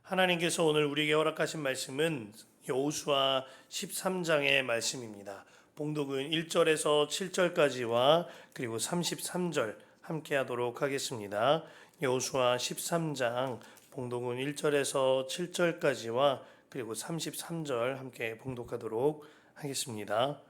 하나님께서 오늘 우리에게 허락하신 말씀은 여호수아 13장의 말씀입니다. 봉독은 1절에서 7절까지와 그리고 33절 함께 하도록 하겠습니다. 여호수아 13장 봉독은 1절에서 7절까지와 그리고 33절 함께 봉독하도록 하겠습니다.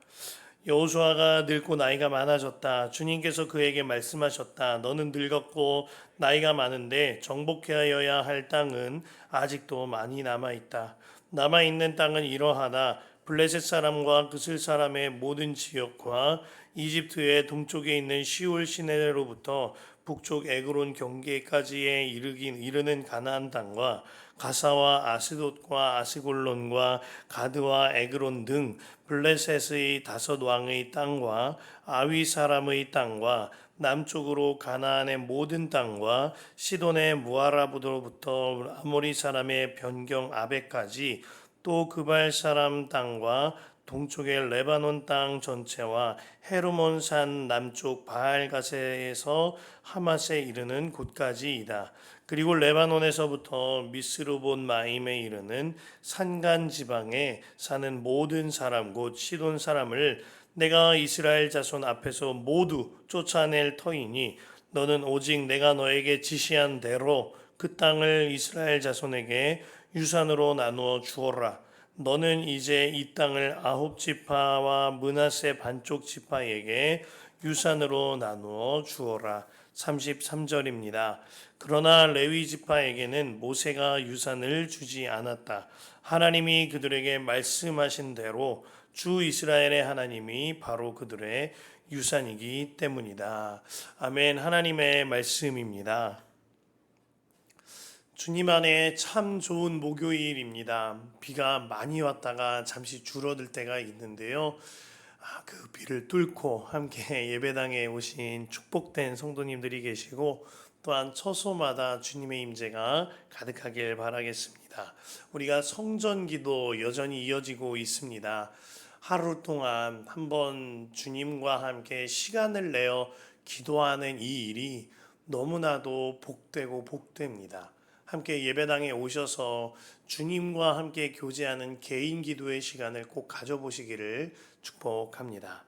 여호수아가 늙고 나이가 많아졌다. 주님께서 그에게 말씀하셨다. 너는 늙었고 나이가 많은데 정복하여야 할 땅은 아직도 많이 남아있다. 남아있는 땅은 이러하다. 블레셋 사람과 그슬 사람의 모든 지역과 이집트의 동쪽에 있는 시올 시내로부터 북쪽 에그론 경계까지에 이르는 가나안 땅과 가사와 아스돗과 아스골론과 가드와 에그론 등 블레셋의 5왕의 땅과 아위 사람의 땅과 남쪽으로 가나안의 모든 땅과 시돈의 무아라부로부터 아모리 사람의 변경 아베까지 또 그발 사람 땅과 동쪽의 레바논 땅 전체와 헤르몬 산 남쪽 바알가세에서 하맛에 이르는 곳까지이다. 그리고 레바논에서부터 미스르본 마임에 이르는 산간 지방에 사는 모든 사람 곧 시돈 사람을 내가 이스라엘 자손 앞에서 모두 쫓아낼 터이니 너는 오직 내가 너에게 지시한 대로 그 땅을 이스라엘 자손에게 유산으로 나누어 주어라. 너는 이제 이 땅을 9지파와 므낫세 반쪽 지파에게 유산으로 나누어 주어라. 33절입니다. 그러나 레위 지파에게는 모세가 유산을 주지 않았다. 하나님이 그들에게 말씀하신 대로 주 이스라엘의 하나님이 바로 그들의 유산이기 때문이다. 아멘. 하나님의 말씀입니다. 주님 안에 참 좋은 목요일입니다. 비가 많이 왔다가 잠시 줄어들 때가 있는데요. 그 비를 뚫고 함께 예배당에 오신 축복된 성도님들이 계시고 또한 처소마다 주님의 임재가 가득하길 바라겠습니다. 우리가 성전기도 여전히 이어지고 있습니다. 하루 동안 한번 주님과 함께 시간을 내어 기도하는 이 일이 너무나도 복되고 복됩니다. 함께 예배당에 오셔서 주님과 함께 교제하는 개인 기도의 시간을 꼭 가져보시기를 축복합니다.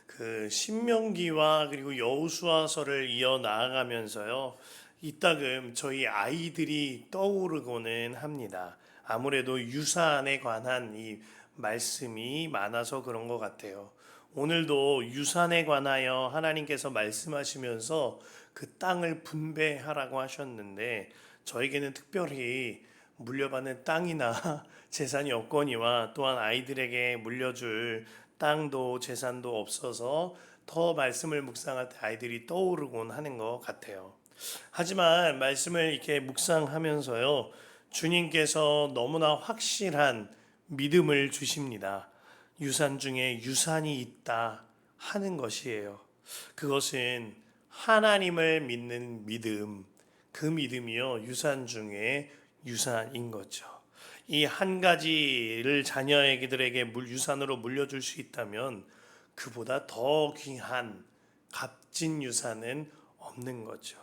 그 신명기와 그리고 여호수아서를 이어 나아가면서요, 이따금 저희 아이들이 떠오르고는 합니다. 아무래도 유산에 관한 이 말씀이 많아서 그런 것 같아요. 오늘도 유산에 관하여 하나님께서 말씀하시면서 그 땅을 분배하라고 하셨는데 저에게는 특별히 물려받는 땅이나 재산이 없거니와 또한 아이들에게 물려줄 땅도 재산도 없어서 더 말씀을 묵상할 때 아이들이 떠오르곤 하는 것 같아요. 하지만 말씀을 이렇게 묵상하면서요, 주님께서 너무나 확실한 믿음을 주십니다. 유산 중에 유산이 있다 하는 것이에요. 그것은 하나님을 믿는 믿음, 그 믿음이요 유산 중에 유산인 거죠. 이 한 가지를 자녀에게들에게 유산으로 물려줄 수 있다면 그보다 더 귀한 값진 유산은 없는 거죠.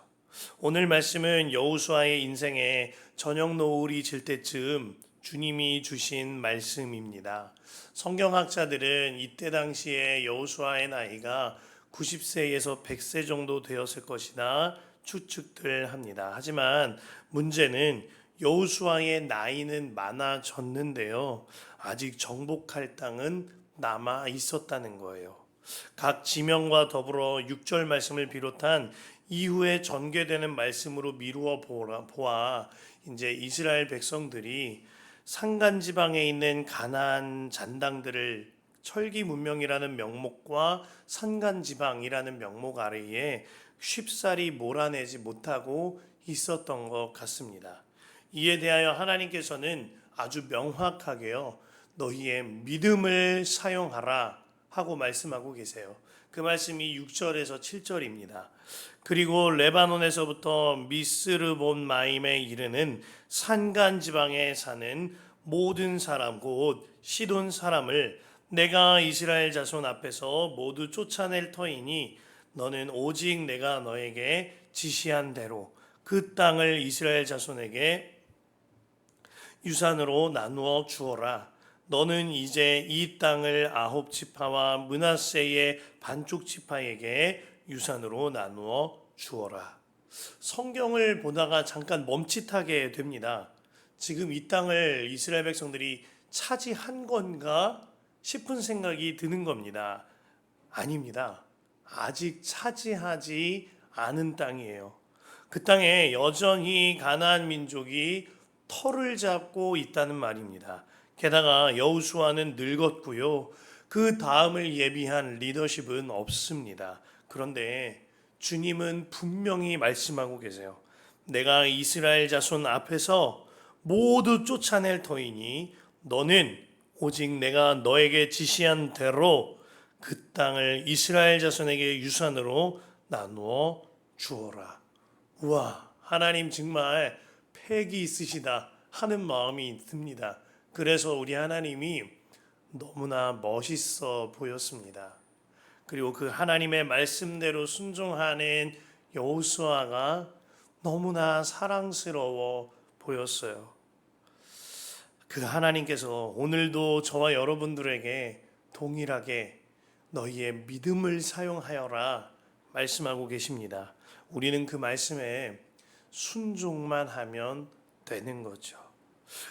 오늘 말씀은 여호수아의 인생에 저녁 노을이 질 때쯤 주님이 주신 말씀입니다. 성경학자들은 이때 당시에 여호수아의 나이가 90세에서 100세 정도 되었을 것이다 추측들 합니다. 하지만 문제는 여호수아의 나이는 많아졌는데요, 아직 정복할 땅은 남아 있었다는 거예요. 각 지명과 더불어 6절 말씀을 비롯한 이후에 전개되는 말씀으로 미루어 보아 이제 이스라엘 백성들이 산간 지방에 있는 가나안 잔당들을 철기 문명이라는 명목과 산간 지방이라는 명목 아래에 쉽사리 몰아내지 못하고 있었던 것 같습니다. 이에 대하여 하나님께서는 아주 명확하게요, 너희의 믿음을 사용하라 하고 말씀하고 계세요. 그 말씀이 6절에서 7절입니다. 그리고 레바논에서부터 미스르본 마임에 이르는 산간 지방에 사는 모든 사람 곧 시돈 사람을 내가 이스라엘 자손 앞에서 모두 쫓아낼 터이니 너는 오직 내가 너에게 지시한 대로 그 땅을 이스라엘 자손에게 유산으로 나누어 주어라. 너는 이제 이 땅을 아홉 지파와 므낫세의 반쪽 지파에게 유산으로 나누어 주어라. 성경을 보다가 잠깐 멈칫하게 됩니다. 지금 이 땅을 이스라엘 백성들이 차지한 건가 싶은 생각이 드는 겁니다. 아닙니다. 아직 차지하지 않은 땅이에요. 그 땅에 여전히 가나안 민족이 터를 잡고 있다는 말입니다. 게다가 여호수아는 늙었고요. 그 다음을 예비한 리더십은 없습니다. 그런데 주님은 분명히 말씀하고 계세요. 내가 이스라엘 자손 앞에서 모두 쫓아낼 터이니 너는 오직 내가 너에게 지시한 대로 그 땅을 이스라엘 자손에게 유산으로 나누어 주어라. 우와, 하나님 정말 패기 있으시다 하는 마음이 듭니다. 그래서 우리 하나님이 너무나 멋있어 보였습니다. 그리고 그 하나님의 말씀대로 순종하는 여호수아가 너무나 사랑스러워 보였어요. 그 하나님께서 오늘도 저와 여러분들에게 동일하게 너희의 믿음을 사용하여라 말씀하고 계십니다. 우리는 그 말씀에 순종만 하면 되는 거죠.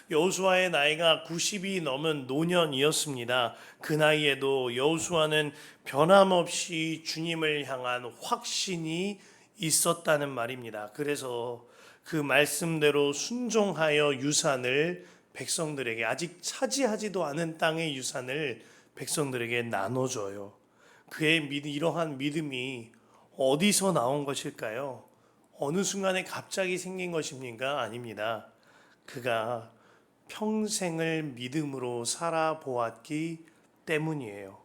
여호수아의 나이가 90이 넘은 노년이었습니다. 그 나이에도 여호수아는 변함없이 주님을 향한 확신이 있었다는 말입니다. 그래서 그 말씀대로 순종하여 유산을 백성들에게, 아직 차지하지도 않은 땅의 유산을 백성들에게 나눠줘요. 그의 이러한 믿음이 어디서 나온 것일까요? 어느 순간에 갑자기 생긴 것입니까? 아닙니다. 그가 평생을 믿음으로 살아보았기 때문이에요.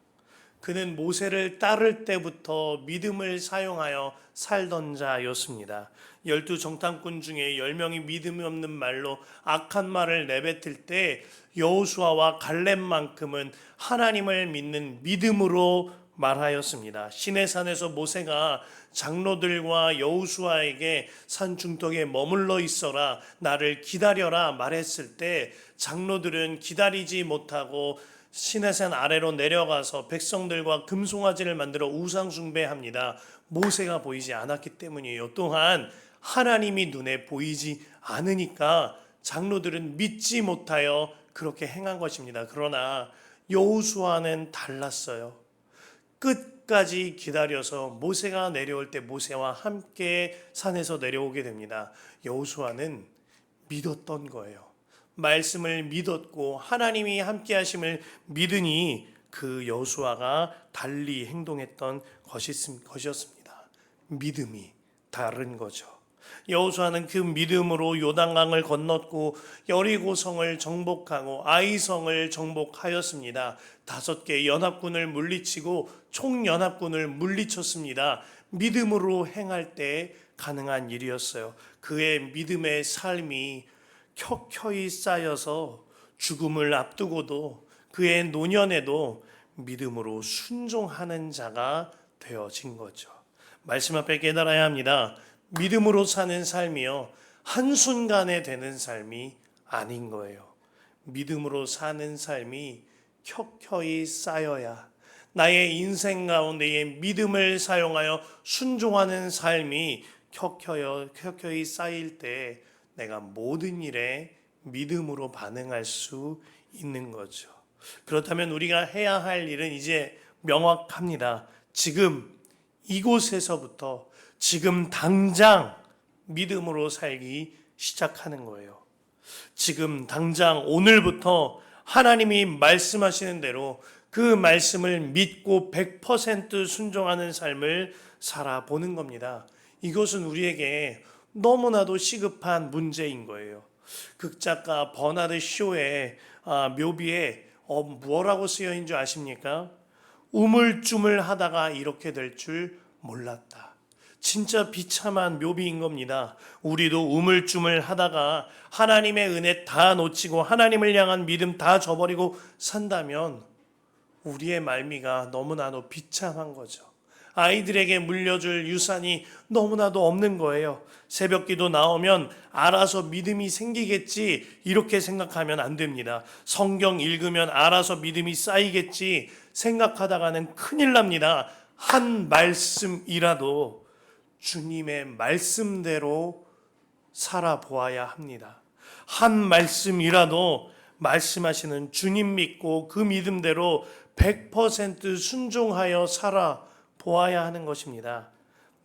그는 모세를 따를 때부터 믿음을 사용하여 살던 자였습니다. 12 정탐꾼 중에 10명이 믿음이 없는 말로 악한 말을 내뱉을 때 여호수아와 갈렙만큼은 하나님을 믿는 믿음으로 말하였습니다. 시내산에서 모세가 장로들과 여호수아에게 산 중턱에 머물러 있어라, 나를 기다려라 말했을 때 장로들은 기다리지 못하고 시내산 아래로 내려가서 백성들과 금송아지를 만들어 우상 숭배합니다. 모세가 보이지 않았기 때문이에요. 또한 하나님이 눈에 보이지 않으니까 장로들은 믿지 못하여 그렇게 행한 것입니다. 그러나 여호수아는 달랐어요. 끝까지 기다려서 모세가 내려올 때 모세와 함께 산에서 내려오게 됩니다. 여호수아는 믿었던 거예요. 말씀을 믿었고 하나님이 함께 하심을 믿으니 그 여호수아가 달리 행동했던 것이었습니다. 믿음이 다른 거죠. 여호수아는 그 믿음으로 요단강을 건넜고 여리고성을 정복하고 아이성을 정복하였습니다. 5개 연합군을 물리치고 총연합군을 물리쳤습니다. 믿음으로 행할 때 가능한 일이었어요. 그의 믿음의 삶이 켜켜이 쌓여서 죽음을 앞두고도 그의 노년에도 믿음으로 순종하는 자가 되어진 거죠. 말씀 앞에 깨달아야 합니다. 믿음으로 사는 삶이요, 한순간에 되는 삶이 아닌 거예요. 믿음으로 사는 삶이 켜켜이 쌓여야, 나의 인생 가운데에 믿음을 사용하여 순종하는 삶이 켜켜이 쌓일 때 내가 모든 일에 믿음으로 반응할 수 있는 거죠. 그렇다면 우리가 해야 할 일은 이제 명확합니다. 지금 이곳에서부터 지금 당장 믿음으로 살기 시작하는 거예요. 지금 당장 오늘부터 하나님이 말씀하시는 대로 그 말씀을 믿고 100% 순종하는 삶을 살아보는 겁니다. 이것은 우리에게 너무나도 시급한 문제인 거예요. 극작가 버나드 쇼의 묘비에 뭐라고 쓰여 있는 줄 아십니까? 우물쭈물하다가 이렇게 될 줄 몰랐다. 진짜 비참한 묘비인 겁니다. 우리도 우물쭈물하다가 하나님의 은혜 다 놓치고 하나님을 향한 믿음 다 저버리고 산다면 우리의 말미가 너무나도 비참한 거죠. 아이들에게 물려줄 유산이 너무나도 없는 거예요. 새벽 기도 나오면 알아서 믿음이 생기겠지 이렇게 생각하면 안 됩니다. 성경 읽으면 알아서 믿음이 쌓이겠지 생각하다가는 큰일 납니다. 한 말씀이라도 주님의 말씀대로 살아보아야 합니다. 한 말씀이라도 말씀하시는 주님 믿고 그 믿음대로 100% 순종하여 살아보아야 하는 것입니다.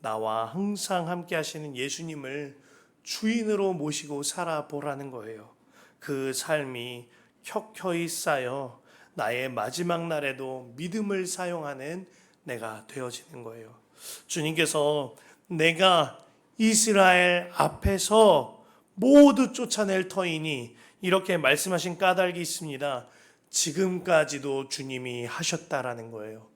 나와 항상 함께 하시는 예수님을 주인으로 모시고 살아보라는 거예요. 그 삶이 켜켜이 쌓여 나의 마지막 날에도 믿음을 사용하는 내가 되어지는 거예요. 주님께서 내가 이스라엘 앞에서 모두 쫓아낼 터이니 이렇게 말씀하신 까닭이 있습니다. 지금까지도 주님이 하셨다라는 거예요.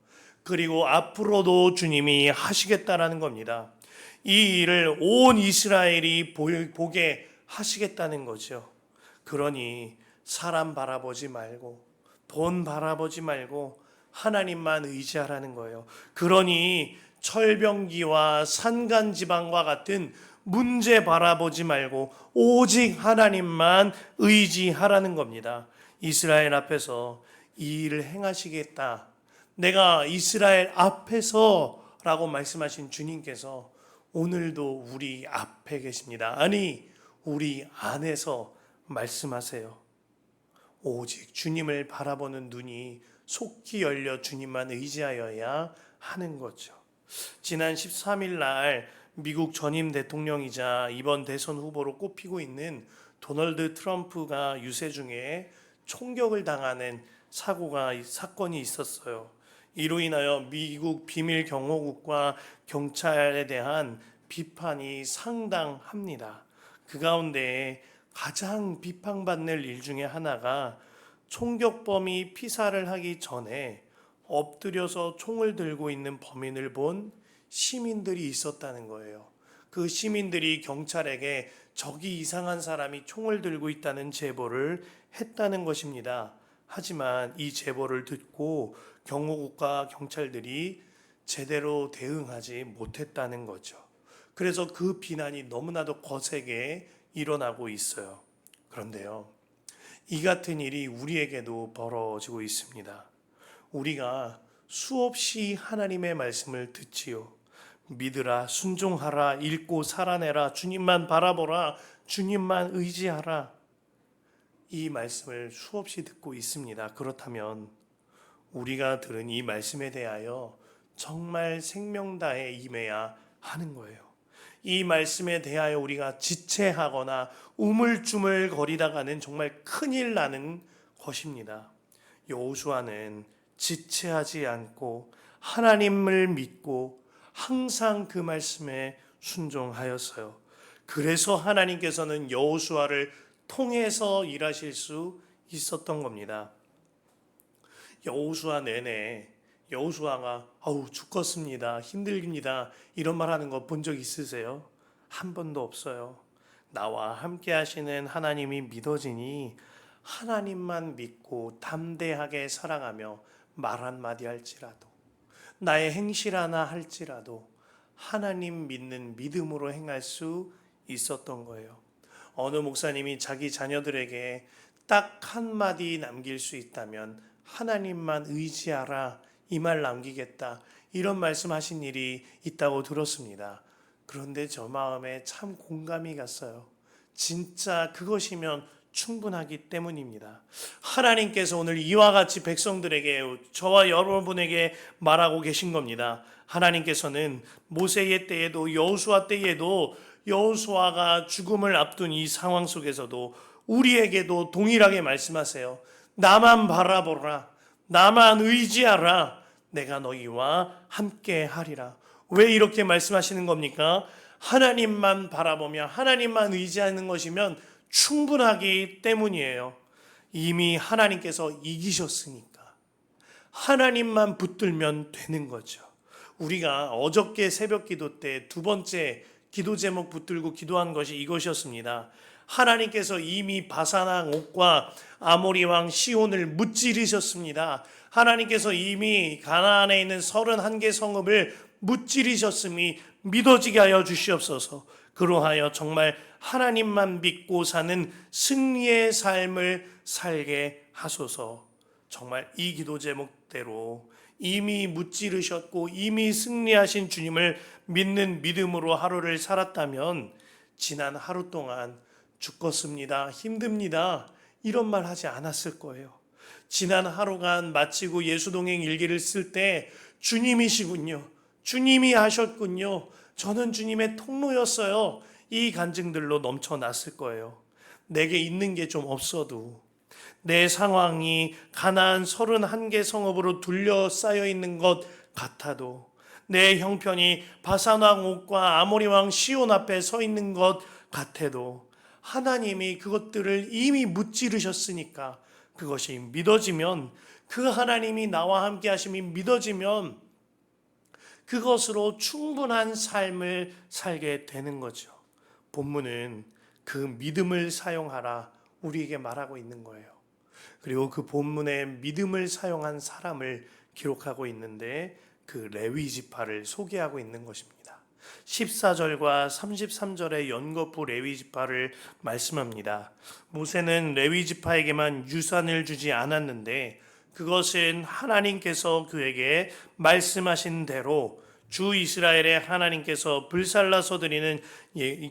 그리고 앞으로도 주님이 하시겠다라는 겁니다. 이 일을 온 이스라엘이 보게 하시겠다는 거죠. 그러니 사람 바라보지 말고 돈 바라보지 말고 하나님만 의지하라는 거예요. 그러니 철병기와 산간지방과 같은 문제 바라보지 말고 오직 하나님만 의지하라는 겁니다. 이스라엘 앞에서 이 일을 행하시겠다. 내가 이스라엘 앞에서 라고 말씀하신 주님께서 오늘도 우리 앞에 계십니다. 아니, 우리 안에서 말씀하세요. 오직 주님을 바라보는 눈이 속히 열려 주님만 의지하여야 하는 거죠. 지난 13일 날 미국 전임 대통령이자 이번 대선 후보로 꼽히고 있는 도널드 트럼프가 유세 중에 총격을 당하는 사건이 있었어요. 이로 인하여 미국 비밀 경호국과 경찰에 대한 비판이 상당합니다. 그 가운데 가장 비판받는 일 중에 하나가 총격범이 피살을 하기 전에 엎드려서 총을 들고 있는 범인을 본 시민들이 있었다는 거예요. 그 시민들이 경찰에게 저기 이상한 사람이 총을 들고 있다는 제보를 했다는 것입니다. 하지만 이 제보를 듣고 경호국과 경찰들이 제대로 대응하지 못했다는 거죠. 그래서 그 비난이 너무나도 거세게 일어나고 있어요. 그런데요, 이 같은 일이 우리에게도 벌어지고 있습니다. 우리가 수없이 하나님의 말씀을 듣지요. 믿으라, 순종하라, 읽고 살아내라, 주님만 바라보라, 주님만 의지하라. 이 말씀을 수없이 듣고 있습니다. 그렇다면 우리가 들은 이 말씀에 대하여 정말 생명 다해 임해야 하는 거예요. 이 말씀에 대하여 우리가 지체하거나 우물쭈물 거리다가는 정말 큰일 나는 것입니다. 여호수아는 지체하지 않고 하나님을 믿고 항상 그 말씀에 순종하였어요. 그래서 하나님께서는 여호수아를 통해서 일하실 수 있었던 겁니다. 여호수아 내내 여호수아가 죽겠습니다, 힘듭니다 이런 말 하는 거 본 적 있으세요? 한 번도 없어요. 나와 함께 하시는 하나님이 믿어지니 하나님만 믿고 담대하게 살아가며 말 한마디 할지라도 나의 행실 하나 할지라도 하나님 믿는 믿음으로 행할 수 있었던 거예요. 어느 목사님이 자기 자녀들에게 딱 한마디 남길 수 있다면 하나님만 의지하라 이 말 남기겠다 이런 말씀하신 일이 있다고 들었습니다. 그런데 저 마음에 참 공감이 갔어요. 진짜 그것이면 충분하기 때문입니다. 하나님께서 오늘 이와 같이 백성들에게 저와 여러분에게 말하고 계신 겁니다. 하나님께서는 모세의 때에도 여호수아 때에도 여호수아가 죽음을 앞둔 이 상황 속에서도 우리에게도 동일하게 말씀하세요. 나만 바라보라, 나만 의지하라, 내가 너희와 함께 하리라. 왜 이렇게 말씀하시는 겁니까? 하나님만 바라보며 하나님만 의지하는 것이면 충분하기 때문이에요. 이미 하나님께서 이기셨으니까 하나님만 붙들면 되는 거죠. 우리가 어저께 새벽 기도 때 두 번째 기도 제목 붙들고 기도한 것이 이것이었습니다. 하나님께서 이미 바산왕 옥과 아모리 왕 시온을 무찌르셨습니다. 하나님께서 이미 가나안에 있는 31개 성읍을 무찌르셨음이 믿어지게 하여 주시옵소서. 그로하여 정말 하나님만 믿고 사는 승리의 삶을 살게 하소서. 정말 이 기도 제목대로 이미 무찌르셨고 이미 승리하신 주님을 믿는 믿음으로 하루를 살았다면 지난 하루 동안 죽겠습니다, 힘듭니다, 이런 말 하지 않았을 거예요. 지난 하루간 마치고 예수동행 일기를 쓸 때 주님이시군요, 주님이 하셨군요, 저는 주님의 통로였어요, 이 간증들로 넘쳐났을 거예요. 내게 있는 게 좀 없어도, 내 상황이 가나안 31개 성읍으로 둘러싸여 있는 것 같아도, 내 형편이 바산왕 옥과 아모리 왕 시온 앞에 서 있는 것 같아도 하나님이 그것들을 이미 무찌르셨으니까 그것이 믿어지면, 그 하나님이 나와 함께 하심이 믿어지면 그것으로 충분한 삶을 살게 되는 거죠. 본문은 그 믿음을 사용하라 우리에게 말하고 있는 거예요. 그리고 그 본문에 믿음을 사용한 사람을 기록하고 있는데 그 레위 지파를 소개하고 있는 것입니다. 14절과 33절의 연거푸 레위 지파를 말씀합니다. 모세는 레위 지파에게만 유산을 주지 않았는데 그것은 하나님께서 그에게 말씀하신 대로 주 이스라엘의 하나님께서 불살라서 드리는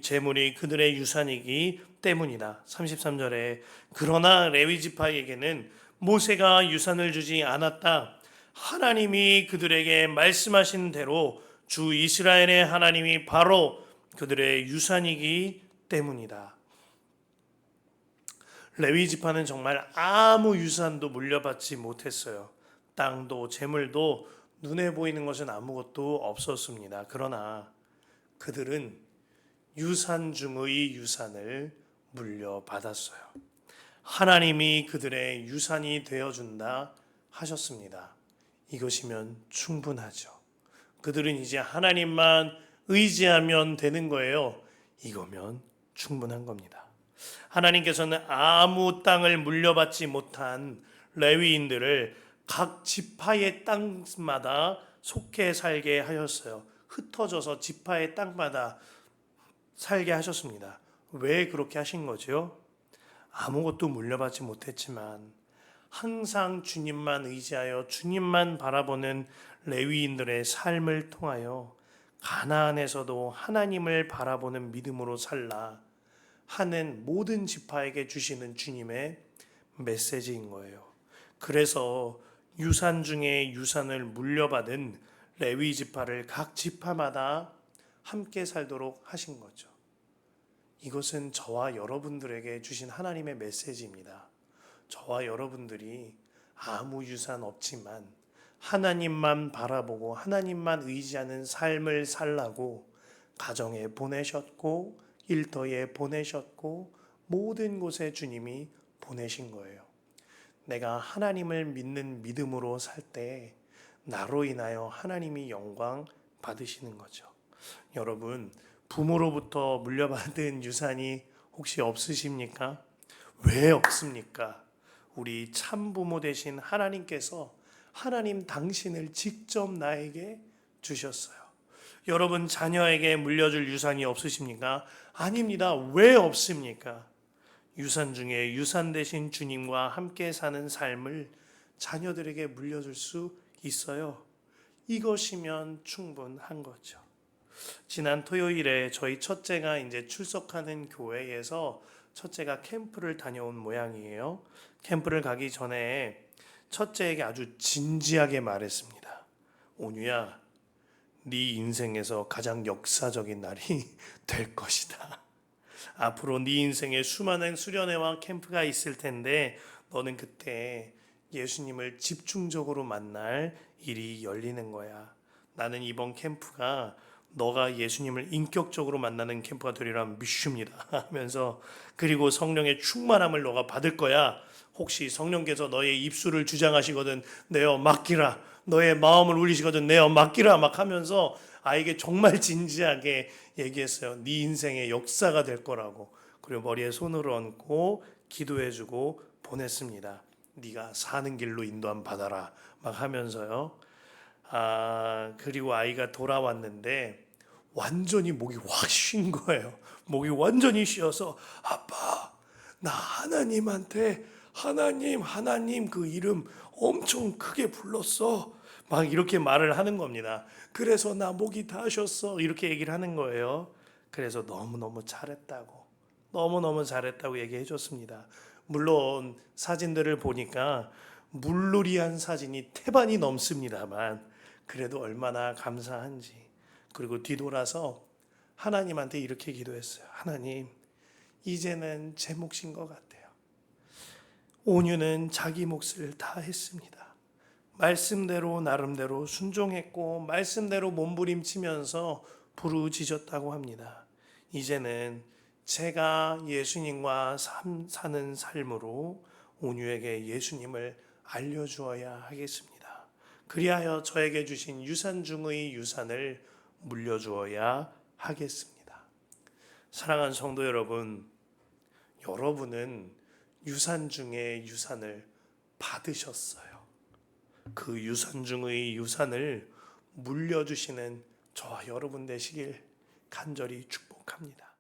제물이 그들의 유산이기 때문이다. 33절에 그러나 레위 지파에게는 모세가 유산을 주지 않았다. 하나님이 그들에게 말씀하신 대로 주 이스라엘의 하나님이 바로 그들의 유산이기 때문이다. 레위 지파는 정말 아무 유산도 물려받지 못했어요. 땅도 재물도 눈에 보이는 것은 아무것도 없었습니다. 그러나 그들은 유산 중의 유산을 물려받았어요. 하나님이 그들의 유산이 되어준다 하셨습니다. 이것이면 충분하죠. 그들은 이제 하나님만 의지하면 되는 거예요. 이거면 충분한 겁니다. 하나님께서는 아무 땅을 물려받지 못한 레위인들을 각 지파의 땅마다 속해 살게 하셨어요. 흩어져서 지파의 땅마다 살게 하셨습니다. 왜 그렇게 하신 거죠? 아무것도 물려받지 못했지만 항상 주님만 의지하여 주님만 바라보는 레위인들의 삶을 통하여 가나안에서도 하나님을 바라보는 믿음으로 살라 하는 모든 지파에게 주시는 주님의 메시지인 거예요. 그래서 유산 중에 유산을 물려받은 레위 지파를 각 지파마다 함께 살도록 하신 거죠. 이것은 저와 여러분들에게 주신 하나님의 메시지입니다. 저와 여러분들이 아무 유산 없지만 하나님만 바라보고 하나님만 의지하는 삶을 살라고 가정에 보내셨고 일터에 보내셨고 모든 곳에 주님이 보내신 거예요. 내가 하나님을 믿는 믿음으로 살 때 나로 인하여 하나님이 영광 받으시는 거죠. 여러분, 부모로부터 물려받은 유산이 혹시 없으십니까? 왜 없습니까? 우리 참부모 되신 하나님께서 하나님 당신을 직접 나에게 주셨어요. 여러분 자녀에게 물려줄 유산이 없으십니까? 아닙니다. 왜 없습니까? 유산 중에 유산 되신 주님과 함께 사는 삶을 자녀들에게 물려줄 수 있어요. 이것이면 충분한 거죠. 지난 토요일에 저희 첫째가 이제 출석하는 교회에서 첫째가 캠프를 다녀온 모양이에요. 캠프를 가기 전에 첫째에게 아주 진지하게 말했습니다. 온유야, 네 인생에서 가장 역사적인 날이 될 것이다. 앞으로 네 인생에 수많은 수련회와 캠프가 있을 텐데 너는 그때 예수님을 집중적으로 만날 일이 열리는 거야. 나는 이번 캠프가 너가 예수님을 인격적으로 만나는 캠프가 되리라 믿습니다 하면서, 그리고 성령의 충만함을 너가 받을 거야. 혹시 성령께서 너의 입술을 주장하시거든 내어 맡기라, 너의 마음을 울리시거든 내어 맡기라 막 하면서 아이에게 정말 진지하게 얘기했어요. 네 인생의 역사가 될 거라고. 그리고 머리에 손을 얹고 기도해주고 보냈습니다. 네가 사는 길로 인도함 받아라 막 하면서요. 그리고 아이가 돌아왔는데 완전히 목이 확 쉰 거예요. 목이 완전히 쉬어서 아빠, 나 하나님한테 하나님 그 이름 엄청 크게 불렀어. 막 이렇게 말을 하는 겁니다. 그래서 나 목이 다 쉬었어. 이렇게 얘기를 하는 거예요. 그래서 너무너무 잘했다고. 너무너무 잘했다고 얘기해 줬습니다. 물론 사진들을 보니까 물놀이한 사진이 태반이 넘습니다만 그래도 얼마나 감사한지. 그리고 뒤돌아서 하나님한테 이렇게 기도했어요. 하나님, 이제는 제 몫인 것 같아요. 온유는 자기 몫을 다 했습니다. 말씀대로 나름대로 순종했고 말씀대로 몸부림치면서 부르짖었다고 합니다. 이제는 제가 예수님과 사는 삶으로 온유에게 예수님을 알려주어야 하겠습니다. 그리하여 저에게 주신 유산 중의 유산을 물려주어야 하겠습니다. 사랑하는 성도 여러분, 여러분은 유산 중에 유산을 받으셨어요. 그 유산 중의 유산을 물려주시는 저와 여러분 되시길 간절히 축복합니다.